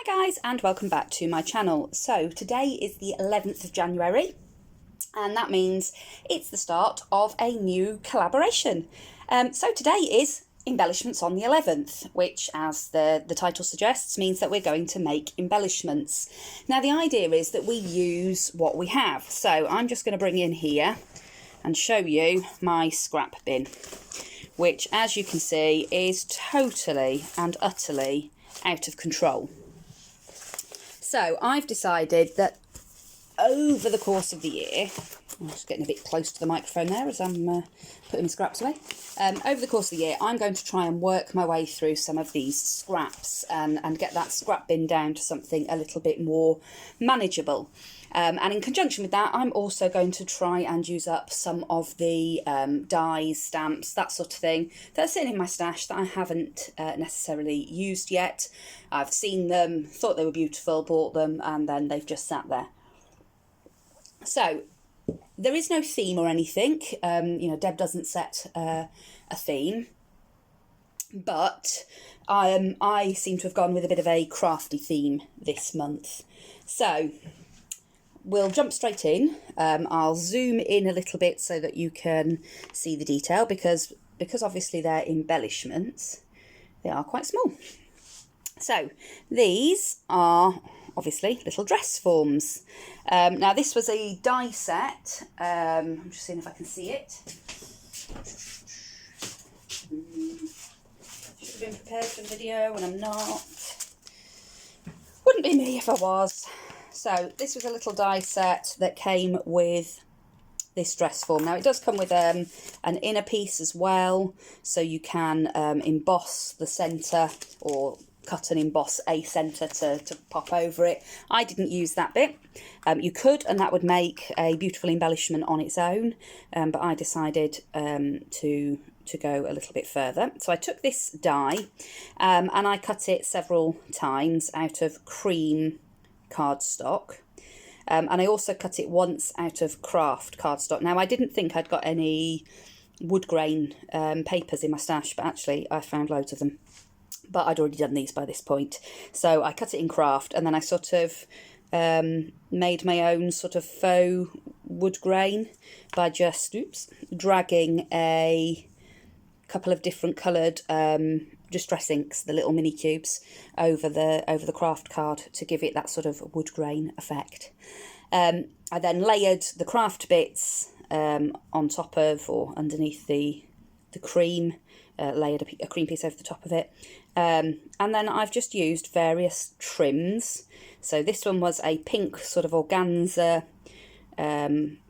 Hi guys, and welcome back to my channel. So today is the 11th of January and that means it's the start of a new collaboration. So today is Embellishments on the 11th, which, as the title suggests, means that we're going to make embellishments. Now the idea is that we use what we have. So I'm just going to bring in here and show you my scrap bin, which, as you can see, is totally and utterly out of control. So I've decided that over the course of the year, I'm just getting a bit close to the microphone there as I'm putting my scraps away. Over the course of the year, I'm going to try and work my way through some of these scraps and get that scrap bin down to something a little bit more manageable. And in conjunction with that, I'm also going to try and use up some of the dies, stamps, that sort of thing that are sitting in my stash that I haven't necessarily used yet. I've seen them, thought they were beautiful, bought them, and then they've just sat there. So there is no theme or anything. Deb doesn't set a theme, but I seem to have gone with a bit of a crafty theme this month. So we'll jump straight in. I'll zoom in a little bit so that you can see the detail because obviously they're embellishments, they are quite small. So these are obviously little dress forms. Now this was a die set. I'm just seeing if I can see it. Should have been prepared for the video and I'm not. Wouldn't be me if I was. So this was a little die set that came with this dress form. Now it does come with an inner piece as well, so you can emboss the centre or cut and emboss a centre to pop over it. I didn't use that bit. You could, and that would make a beautiful embellishment on its own, but I decided to go a little bit further. So I took this die and I cut it several times out of cream cardstock, and I also cut it once out of craft cardstock. Now I didn't think I'd got any wood grain papers in my stash, but actually I found loads of them, but I'd already done these by this point. So I cut it in craft and then I sort of made my own sort of faux wood grain by just dragging a couple of different coloured distress inks, the little mini cubes, over the craft card to give it that sort of wood grain effect. I then layered the craft bits on top of or underneath the cream, layered a cream piece over the top of it, and then I've just used various trims. So this one was a pink sort of organza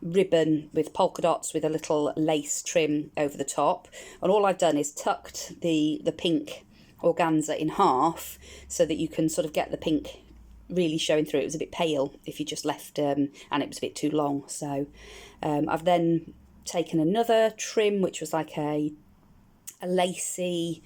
ribbon with polka dots with a little lace trim over the top, and all I've done is tucked the pink organza in half so that you can sort of get the pink really showing through. It was a bit pale if you just left and it was a bit too long. So I've then taken another trim which was like a lacy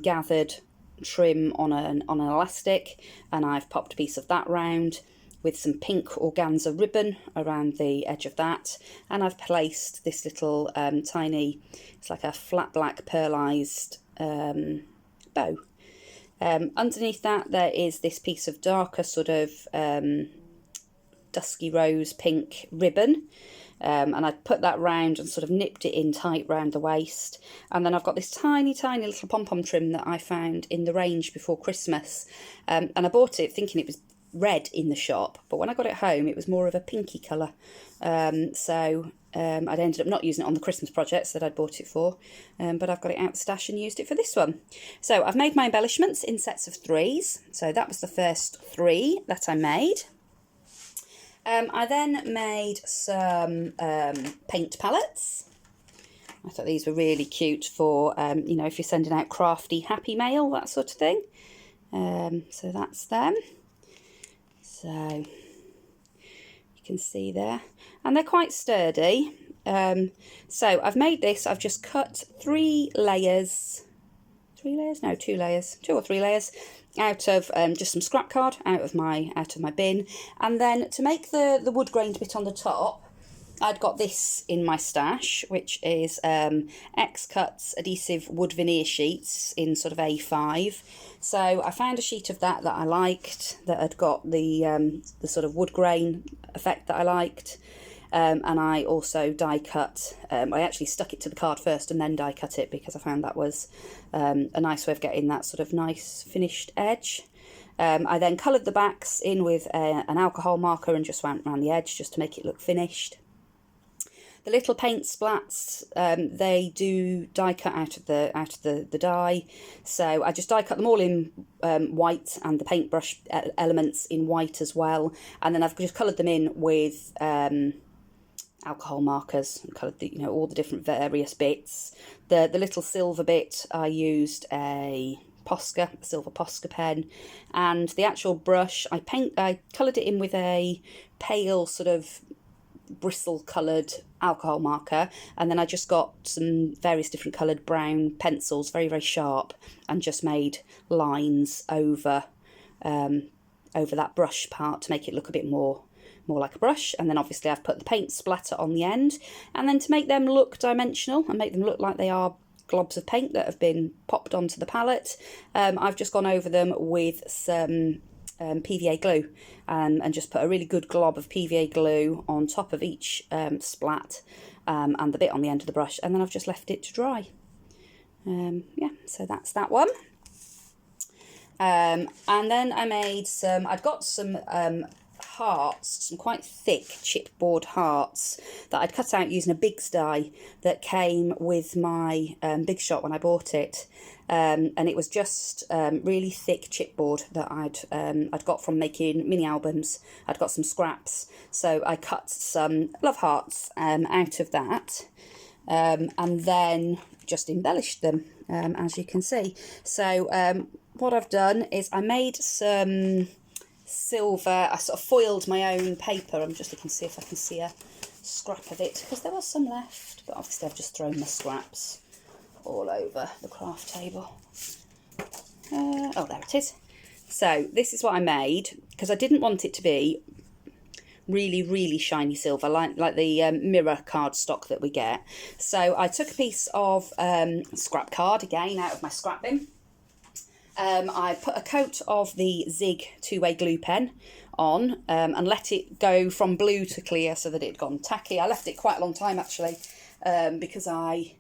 gathered trim on an elastic, and I've popped a piece of that round with some pink organza ribbon around the edge of that, and I've placed this little tiny, it's like a flat black pearlised bow. Underneath that there is this piece of darker sort of dusky rose pink ribbon, and I put that round and sort of nipped it in tight round the waist. And then I've got this tiny little pom-pom trim that I found in the range before Christmas, and I bought it thinking it was red in the shop, but when I got it home it was more of a pinky colour, so I'd ended up not using it on the Christmas projects that I'd bought it for, but I've got it out the stash and used it for this one. So I've made my embellishments in sets of 3s, so that was the first 3 that I made. I then made some paint palettes. I thought these were really cute for if you're sending out crafty happy mail, that sort of thing. So that's them. So you can see there, and they're quite sturdy. So I've made this, I've just cut 2 layers out of just some scrap card out of my bin, and then to make the wood grained bit on the top, I'd got this in my stash, which is X-Cuts adhesive wood veneer sheets in sort of A5. So I found a sheet of that I liked, that had got the sort of wood grain effect that I liked. And I also die cut. I actually stuck it to the card first and then die cut it, because I found that was a nice way of getting that sort of nice finished edge. I then coloured the backs in with an alcohol marker and just went around the edge just to make it look finished. The little paint splats, they do die cut out of the die, so I just die cut them all in white, and the paintbrush elements in white as well, and then I've just coloured them in with alcohol markers and coloured the, all the different various bits. The little silver bit, I used a silver Posca pen, and the actual brush I coloured it in with a pale sort of bristle coloured alcohol marker, and then I just got some various different coloured brown pencils, very very sharp, and just made lines over that brush part to make it look a bit more like a brush. And then obviously I've put the paint splatter on the end, and then to make them look dimensional and make them look like they are globs of paint that have been popped onto the palette, I've just gone over them with some PVA glue, and just put a really good glob of PVA glue on top of each splat, and the bit on the end of the brush, and then I've just left it to dry. Yeah, so that's that one. And then I made I'd got some hearts, some quite thick chipboard hearts that I'd cut out using a Biggs die that came with my Big Shot when I bought it. And it was just really thick chipboard that I'd got from making mini albums. I'd got some scraps, so I cut some love hearts out of that, and then just embellished them, as you can see. So what I've done is I made some silver, I sort of foiled my own paper. I'm just looking to see if I can see a scrap of it, because there was some left, but obviously I've just thrown my scraps all over the craft table. Oh, there it is. So this is what I made, because I didn't want it to be really, really shiny silver, like the mirror cardstock that we get. So I took a piece of scrap card, again, out of my scrap bin. I put a coat of the Zig two-way glue pen on, and let it go from blue to clear so that it had gone tacky. I left it quite a long time, actually, because I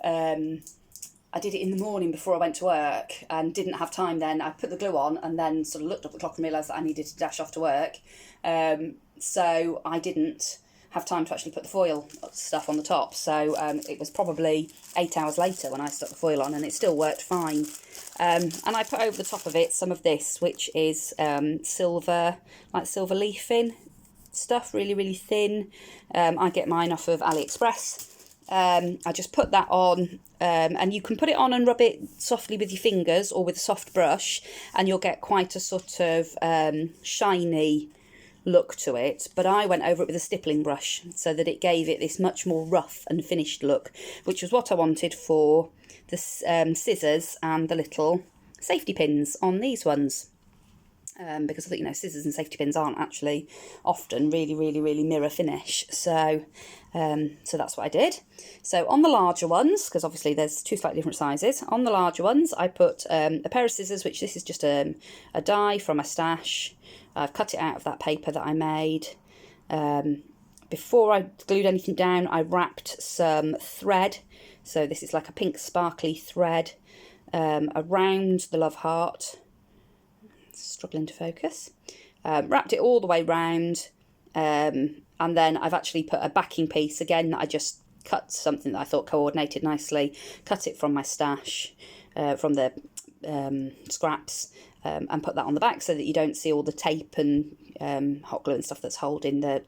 did it in the morning before I went to work and didn't have time then. I put the glue on and then sort of looked up at the clock and realised that I needed to dash off to work. So I didn't have time to actually put the foil stuff on the top. So it was probably 8 hours later when I stuck the foil on, and it still worked fine. And I put over the top of it some of this, which is silver, like silver leafing stuff, really, really thin. I get mine off of AliExpress. I just put that on, and you can put it on and rub it softly with your fingers or with a soft brush, and you'll get quite a sort of shiny look to it. But I went over it with a stippling brush so that it gave it this much more rough and finished look, which was what I wanted for the scissors and the little safety pins on these ones. Because I think, scissors and safety pins aren't actually often really, really, really mirror finish. So that's what I did. So on the larger ones, because obviously there's two slightly different sizes, on the larger ones I put a pair of scissors, which this is just a die from my stash. I've cut it out of that paper that I made. Before I glued anything down, I wrapped some thread. So this is like a pink sparkly thread around the love heart. Struggling to focus. Wrapped it all the way round, and then I've actually put a backing piece again that I just cut something that I thought coordinated nicely, cut it from my stash, from the scraps, and put that on the back so that you don't see all the tape and hot glue and stuff that's holding the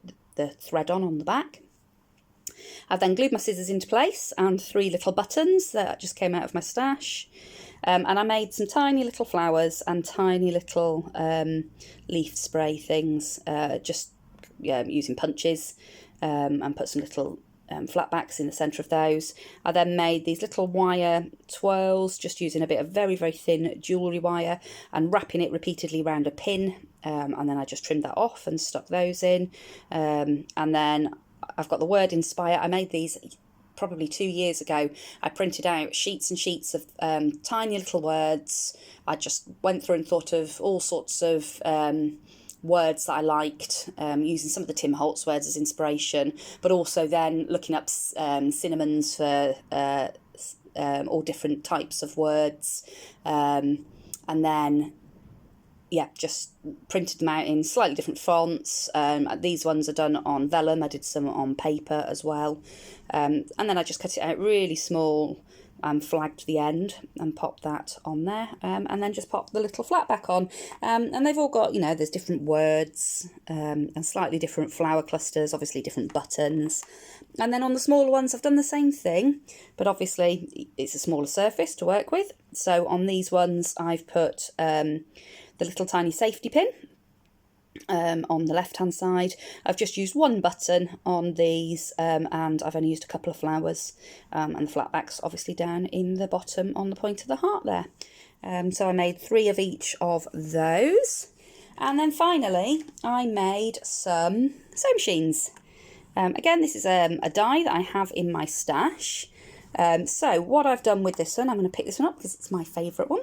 thread on the back. I've then glued my scissors into place and 3 little buttons that just came out of my stash. And I made some tiny little flowers and tiny little leaf spray things, just using punches, and put some little flat backs in the centre of those. I then made these little wire twirls, just using a bit of very, very thin jewellery wire and wrapping it repeatedly around a pin. And then I just trimmed that off and stuck those in. And then I've got the word inspire. I made these probably 2 years ago. I printed out sheets and sheets of tiny little words. I just went through and thought of all sorts of words that I liked, using some of the Tim Holtz words as inspiration, but also then looking up synonyms for all different types of words, and then yeah, just printed them out in slightly different fonts. These ones are done on vellum. I did some on paper as well. And then I just cut it out really small and flagged the end and popped that on there. And then just popped the little flat back on. And they've all got, you know, there's different words and slightly different flower clusters, obviously different buttons. And then on the smaller ones, I've done the same thing, but obviously it's a smaller surface to work with. So on these ones, I've put the little tiny safety pin on the left hand side. I've just used one button on these, and I've only used a couple of flowers, and the flat back's obviously down in the bottom on the point of the heart there. So I made 3 of each of those, and then finally I made some sewing machines. Again, this is a die that I have in my stash. So what I've done with this one, I'm going to pick this one up because it's my favourite one.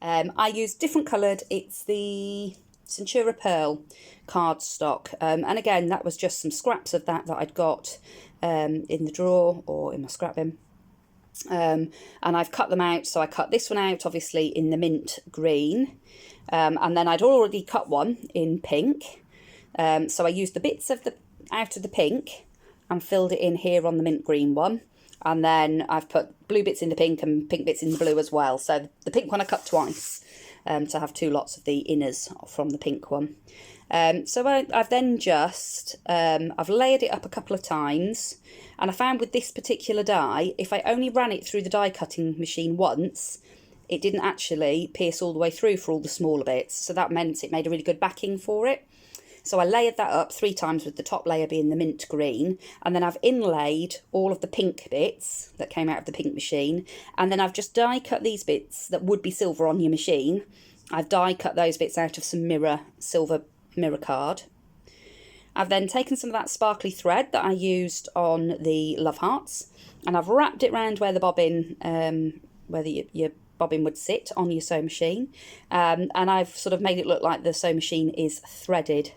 I used different coloured, it's the Centura Pearl cardstock, and again that was just some scraps of that I'd got in the drawer or in my scrap bin, and I've cut them out. So I cut this one out obviously in the mint green, and then I'd already cut one in pink, so I used the bits of out of the pink and filled it in here on the mint green one. And then I've put blue bits in the pink and pink bits in the blue as well. So the pink one I cut twice to have 2 lots of the inners from the pink one. So I've then just, I've layered it up a couple of times. And I found with this particular die, if I only ran it through the die cutting machine once, it didn't actually pierce all the way through for all the smaller bits. So that meant it made a really good backing for it. So I layered that up 3 times with the top layer being the mint green, and then I've inlaid all of the pink bits that came out of the pink machine, and then I've just die cut these bits that would be silver on your machine. I've die cut those bits out of some silver mirror card. I've then taken some of that sparkly thread that I used on the love hearts, and I've wrapped it around where the bobbin, your bobbin would sit on your sewing machine, and I've sort of made it look like the sewing machine is threaded.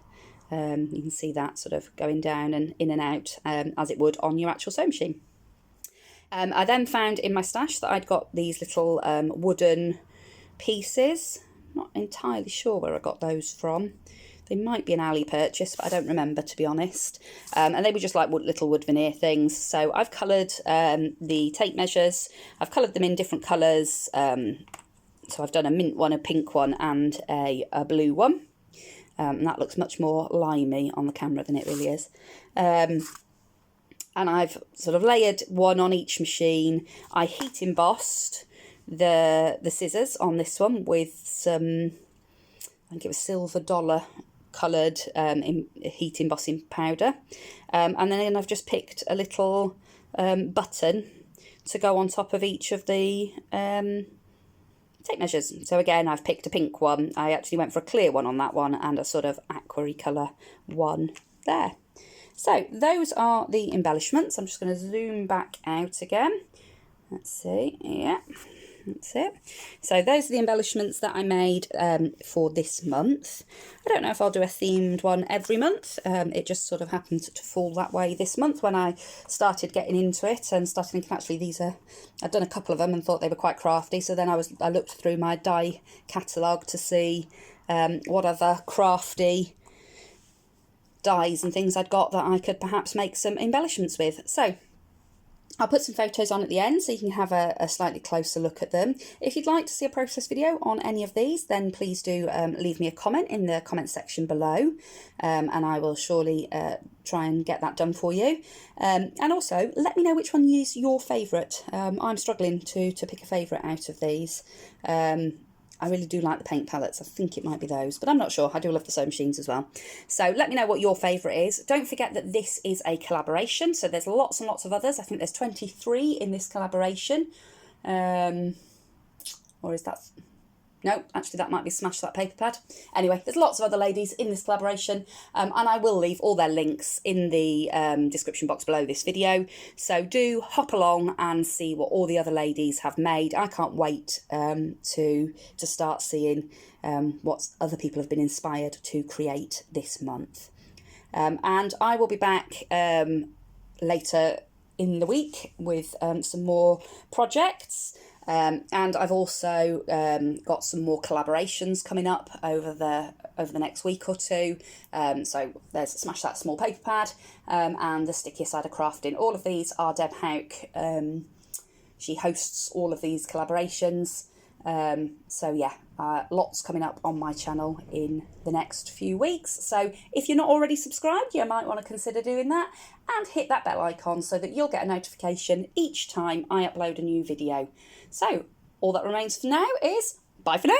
You can see that sort of going down and in and out as it would on your actual sewing machine. I then found in my stash that I'd got these little wooden pieces. Not entirely sure where I got those from. They might be an alley purchase, but I don't remember, to be honest. And they were just like little wood veneer things. So I've coloured the tape measures. I've coloured them in different colours. So I've done a mint one, a pink one, and a blue one. And that looks much more limey on the camera than it really is. And I've sort of layered one on each machine. I heat embossed the scissors on this one with some, I think it was silver dollar coloured heat embossing powder. And then I've just picked a little button to go on top of each of the tape measures. So again, I've picked a pink one. I actually went for a clear one on that one and a sort of aqua colour one there. So those are the embellishments. I'm just going to zoom back out again. Let's see. Yeah, that's it. So those are the embellishments that I made for this month. I don't know if I'll do a themed one every month. It just sort of happened to fall that way this month when I started getting into it and started thinking, actually, I'd done a couple of them and thought they were quite crafty. So then I looked through my die catalogue to see what other crafty dies and things I'd got that I could perhaps make some embellishments with. So I'll put some photos on at the end so you can have a slightly closer look at them. If you'd like to see a process video on any of these, then please do leave me a comment in the comment section below, and I will surely try and get that done for you. And also, let me know which one is your favourite. I'm struggling to pick a favourite out of these. I really do like the paint palettes. I think it might be those, but I'm not sure. I do love the sewing machines as well. So let me know what your favourite is. Don't forget that this is a collaboration, so there's lots and lots of others. I think there's 23 in this collaboration. Or is that... No, actually that might be Smash That Paper Pad. Anyway, there's lots of other ladies in this collaboration, and I will leave all their links in the description box below this video. So do hop along and see what all the other ladies have made. I can't wait to start seeing what other people have been inspired to create this month. And I will be back later in the week with some more projects. And I've also got some more collaborations coming up over the next week or two. So there's Smash That Small Paper Pad and the Stickier Side of Crafting. All of these are Deb Houck. She hosts all of these collaborations. So yeah, lots coming up on my channel in the next few weeks. So if you're not already subscribed, you might want to consider doing that and hit that bell icon so that you'll get a notification each time I upload a new video. So all that remains for now is bye for now.